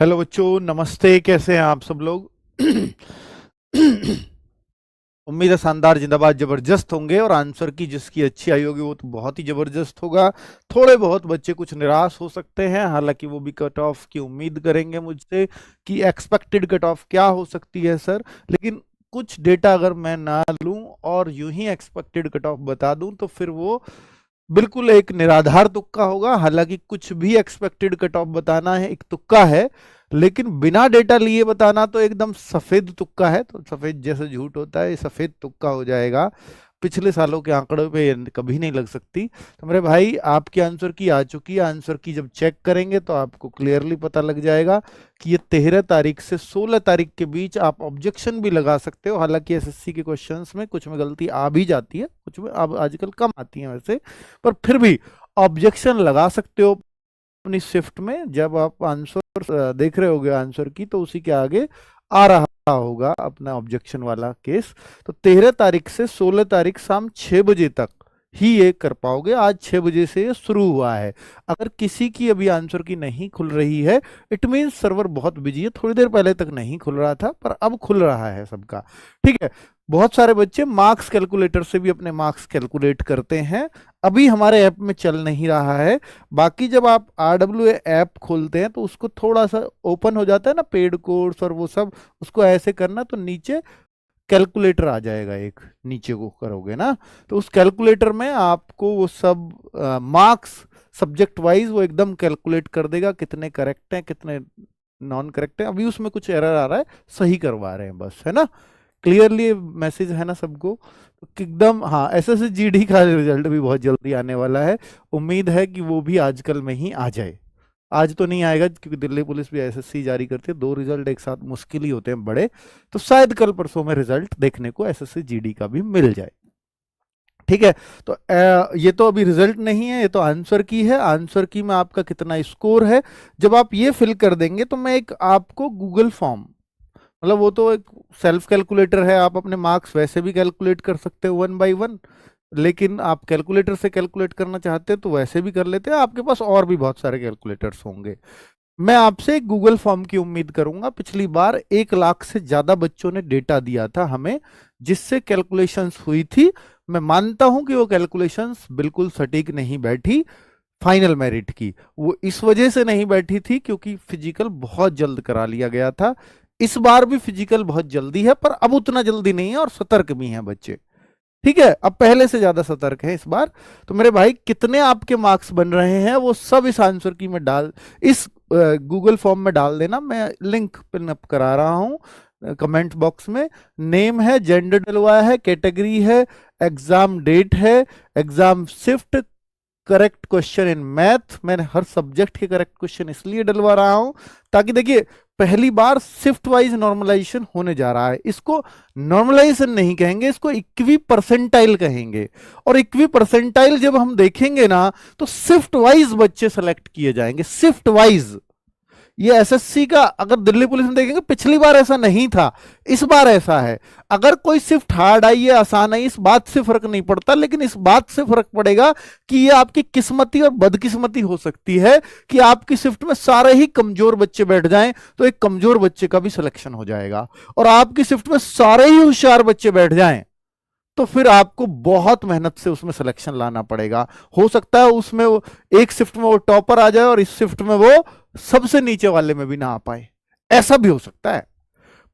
Hello बच्चों, नमस्ते। कैसे हैं आप सब लोग? उम्मीद है शानदार, जिंदाबाद, जबरदस्त होंगे। और आंसर की जिसकी अच्छी आई होगी वो तो बहुत ही जबरदस्त होगा। थोड़े बहुत बच्चे कुछ निराश हो सकते हैं, हालांकि वो भी कट ऑफ की उम्मीद करेंगे मुझसे कि एक्सपेक्टेड कट ऑफ क्या हो सकती है सर। लेकिन कुछ डेटा अगर मैं ना लूं और यूं ही एक्सपेक्टेड कट ऑफ बता दूं तो फिर वो बिल्कुल एक निराधार तुक्का होगा। हालांकि कुछ भी एक्सपेक्टेड कट ऑफ बताना है एक तुक्का है, लेकिन बिना डेटा लिए बताना तो एकदम सफेद तुक्का है। तो सफेद जैसे झूठ होता है, ये सफेद तुक्का हो जाएगा। पिछले सालों के आंकड़ों पे ये कभी नहीं लग सकती। तो मेरे भाई, आपकी आंसर की आ चुकी है। आंसर की जब चेक करेंगे तो आपको क्लियरली पता लग जाएगा कि ये 13 तारीख से 16 तारीख के बीच आप ऑब्जेक्शन भी लगा सकते हो। हालांकि एसएससी के क्वेश्चंस में कुछ में गलती आ भी जाती है, कुछ में अब आजकल कम आती है वैसे, पर फिर भी ऑब्जेक्शन लगा सकते हो अपनी शिफ्ट में। जब आप आंसर देख रहे होगे आंसर की, तो उसी के आगे आ रहा होगा अपना ऑब्जेक्शन वाला केस। तो 13 तारीख से 16 तारीख शाम 6 बजे तक ही ये कर पाओगे। आज 6 बजे से ये शुरू हुआ है। अगर किसी की अभी आंसर की नहीं खुल रही है, इट मीन सर्वर बहुत बिजी है। थोड़ी देर पहले तक नहीं खुल रहा था, पर अब खुल रहा है सबका। ठीक है। बहुत सारे बच्चे मार्क्स कैलकुलेटर से भी अपने मार्क्स कैलकुलेट करते हैं। अभी हमारे ऐप में चल नहीं रहा है। बाकी जब आप RWA ऐप खोलते हैं तो उसको थोड़ा सा ओपन हो जाता है ना, पेड कोर्स और वो सब, उसको ऐसे करना तो नीचे कैलकुलेटर आ जाएगा। एक नीचे को करोगे ना, तो उस कैलकुलेटर में आपको वो सब मार्क्स सब्जेक्ट वाइज वो एकदम कैलकुलेट कर देगा, कितने करेक्ट हैं कितने नॉन करेक्ट हैं। अभी उसमें कुछ एरर आ रहा है, सही करवा रहे हैं बस, है ना। क्लियरली मैसेज है ना सबको? तो एकदम हाँ, SSGD का रिजल्ट भी बहुत जल्दी आने वाला है। उम्मीद है कि वो भी आजकल में ही आ जाए। आज तो नहीं आएगा क्योंकि दिल्ली पुलिस भी SSC जारी करती है। 2 रिजल्ट एक साथ मुश्किल ही होते हैं बड़े। तो शायद कल परसों में रिजल्ट देखने को SSC-GD का भी मिल जाए। ठीक है। तो ये तो अभी रिजल्ट नहीं है, ये तो आंसर की है। आंसर की में आपका कितना स्कोर है, जब आप ये फिल कर देंगे तो मैं एक आपको गूगल फॉर्म, मतलब वो तो एक सेल्फ कैलकुलेटर है, आप अपने मार्क्स वैसे भी कैलकुलेट कर सकते हो 1 बाई 1। लेकिन आप कैलकुलेटर से कैलकुलेट करना चाहते हैं तो वैसे भी कर लेते हैं। आपके पास और भी बहुत सारे कैलकुलेटर्स होंगे। मैं आपसे एक गूगल फॉर्म की उम्मीद करूंगा। पिछली बार 1 लाख से ज्यादा बच्चों ने डेटा दिया था हमें, जिससे कैलकुलेशंस हुई थी। मैं मानता हूं कि वो कैलकुलेशंस बिल्कुल सटीक नहीं बैठी फाइनल मेरिट की। वो इस वजह से नहीं बैठी थी क्योंकि फिजिकल बहुत जल्द करा लिया गया था। इस बार भी फिजिकल बहुत जल्दी है, पर अब उतना जल्दी नहीं है, और सतर्क भी हैं बच्चे। ठीक है, अब पहले से ज्यादा सतर्क है इस बार। तो मेरे भाई, कितने आपके मार्क्स बन रहे हैं वो सब इस आंसर की में डाल, इस गूगल फॉर्म में डाल देना। मैं लिंक पिन अप करा रहा हूं कमेंट बॉक्स में। नेम है, जेंडर डलवाया है, कैटेगरी है, एग्जाम डेट है, exam shift, correct question in math. मैंने हर सब्जेक्ट के करेक्ट क्वेश्चन इसलिए डलवा रहा हूं ताकि देखिए, पहली बार शिफ्ट वाइज नॉर्मलाइजेशन होने जा रहा है। इसको नॉर्मलाइजेशन नहीं कहेंगे, इसको इक्वी परसेंटाइल कहेंगे। और इक्वी परसेंटाइल जब हम देखेंगे ना, तो शिफ्ट वाइज बच्चे सेलेक्ट किए जाएंगे, शिफ्ट वाइज। ये एसएससी का अगर दिल्ली पुलिस में देखेंगे, पिछली बार ऐसा नहीं था, इस बार ऐसा है। अगर कोई शिफ्ट हार्ड आई है, आसान आई, इस बात से फर्क नहीं पड़ता, लेकिन इस बात से फर्क पड़ेगा कि ये आपकी किस्मती और बदकिस्मती हो सकती है कि आपकी शिफ्ट में सारे ही कमजोर बच्चे बैठ जाएं तो एक कमजोर बच्चे का भी सिलेक्शन हो जाएगा, और आपकी शिफ्ट में सारे ही होशियार बच्चे बैठ जाएं तो फिर आपको बहुत मेहनत से उसमें सिलेक्शन लाना पड़ेगा। हो सकता है उसमें वो एक शिफ्ट में वो टॉपर आ जाए और इस शिफ्ट में वो सबसे नीचे वाले में भी ना आ पाए, ऐसा भी हो सकता है।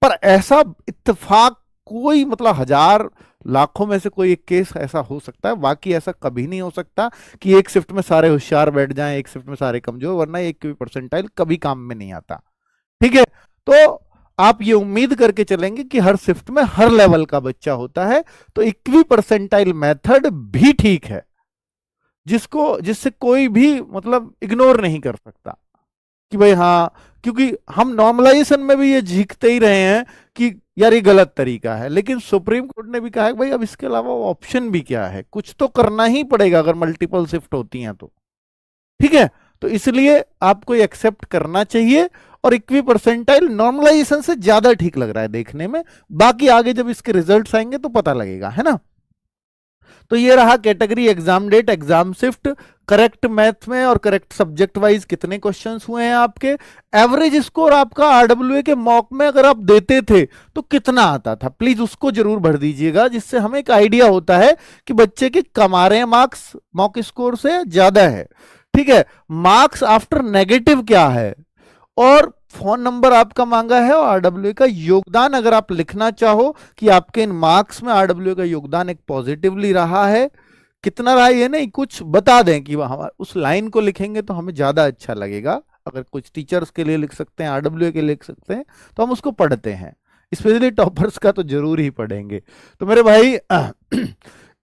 पर ऐसा इत्तेफाक कोई, मतलब हजार लाखों में से कोई एक केस ऐसा हो सकता है, बाकी ऐसा कभी नहीं हो सकता कि एक शिफ्ट में सारे होशियार बैठ जाएं, एक शिफ्ट में सारे कमजोर, वरना एक भी परसेंटाइल कभी काम में नहीं आता। ठीक है। तो आप ये उम्मीद करके चलेंगे कि हर शिफ्ट में हर लेवल का बच्चा होता है, तो इक्वी परसेंटाइल मेथड भी ठीक है, जिससे कोई भी मतलब इग्नोर नहीं कर सकता कि भाई हाँ, क्योंकि हम नॉर्मलाइजेशन में भी ये झीकते ही रहे हैं कि यार ये गलत तरीका है। लेकिन सुप्रीम कोर्ट ने भी कहा है भाई अब इसके अलावा ऑप्शन भी क्या है, कुछ तो करना ही पड़ेगा अगर मल्टीपल शिफ्ट होती हैं तो। ठीक है। तो इसलिए आपको एक्सेप्ट करना चाहिए, और इक्वी परसेंटाइल नॉर्मलाइजेशन से ज्यादा ठीक लग रहा है देखने में। बाकी आगे जब इसके रिजल्ट्स आएंगे तो पता लगेगा, है ना। तो ये रहा category, exam date, exam shift, correct math में और करेक्ट सब्जेक्ट वाइज कितने क्वेश्चंस हुए हैं आपके, एवरेज स्कोर आपका आरडब्ल्यूए के मॉक में अगर आप देते थे तो कितना आता था, प्लीज उसको जरूर भर दीजिएगा, जिससे हमें एक आइडिया होता है कि बच्चे के कमा रहे हैं मार्क्स मॉक स्कोर से ज्यादा है। ठीक है, मार्क्स आफ्टर नेगेटिव क्या है, और फोन नंबर आपका मांगा है, और आरडब्ल्यू का योगदान अगर आप लिखना चाहो कि आपके इन मार्क्स में आरडब्ल्यू का योगदान एक पॉजिटिवली रहा है, कितना रहा ये नहीं, कुछ बता दें कि हम उस लाइन को लिखेंगे तो हमें ज्यादा अच्छा लगेगा। अगर कुछ टीचर्स के लिए लिख सकते हैं, आरडब्ल्यू के लिए लिख सकते हैं, तो हम उसको पढ़ते हैं, स्पेशली टॉपर्स का तो जरूर ही पढ़ेंगे। तो मेरे भाई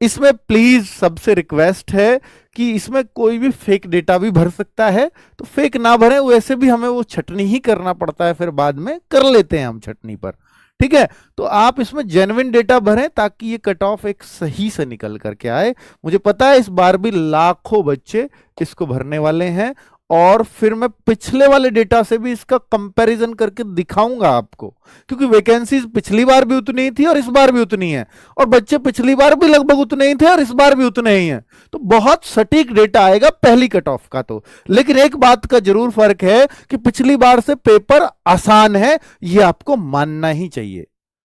इसमें प्लीज सबसे रिक्वेस्ट है कि इसमें कोई भी फेक डेटा भी भर सकता है, तो फेक ना भरें, वैसे भी हमें वो छटनी ही करना पड़ता है, फिर बाद में कर लेते हैं हम छटनी पर। ठीक है, तो आप इसमें जेन्युइन डेटा भरें ताकि ये कट ऑफ एक सही से निकल करके आए। मुझे पता है इस बार भी लाखों बच्चे इसको भरने वाले हैं, और फिर मैं पिछले वाले डेटा से भी इसका कंपैरिजन करके दिखाऊंगा आपको, क्योंकि वैकेंसीज पिछली बार भी उतनी ही थी और इस बार भी उतनी है, और बच्चे पिछली बार भी लगभग उतने ही थे और इस बार भी उतने ही हैं। तो बहुत सटीक डेटा आएगा पहली कट ऑफ का। तो लेकिन एक बात का जरूर फर्क है कि पिछली बार से पेपर आसान है, ये आपको मानना ही चाहिए।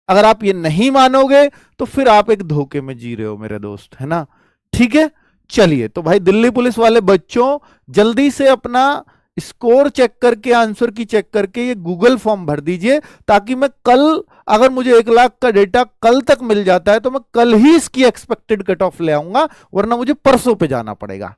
अगर आप ये नहीं मानोगे तो फिर आप एक धोखे में जी रहे हो मेरे दोस्त, है ना। ठीक है, चलिए, तो भाई दिल्ली पुलिस वाले बच्चों जल्दी से अपना स्कोर चेक करके, आंसर की चेक करके ये गूगल फॉर्म भर दीजिए, ताकि मैं कल, अगर मुझे 1 लाख का डेटा कल तक मिल जाता है तो मैं कल ही इसकी एक्सपेक्टेड कट ऑफ ले आऊंगा, वरना मुझे परसों पे जाना पड़ेगा।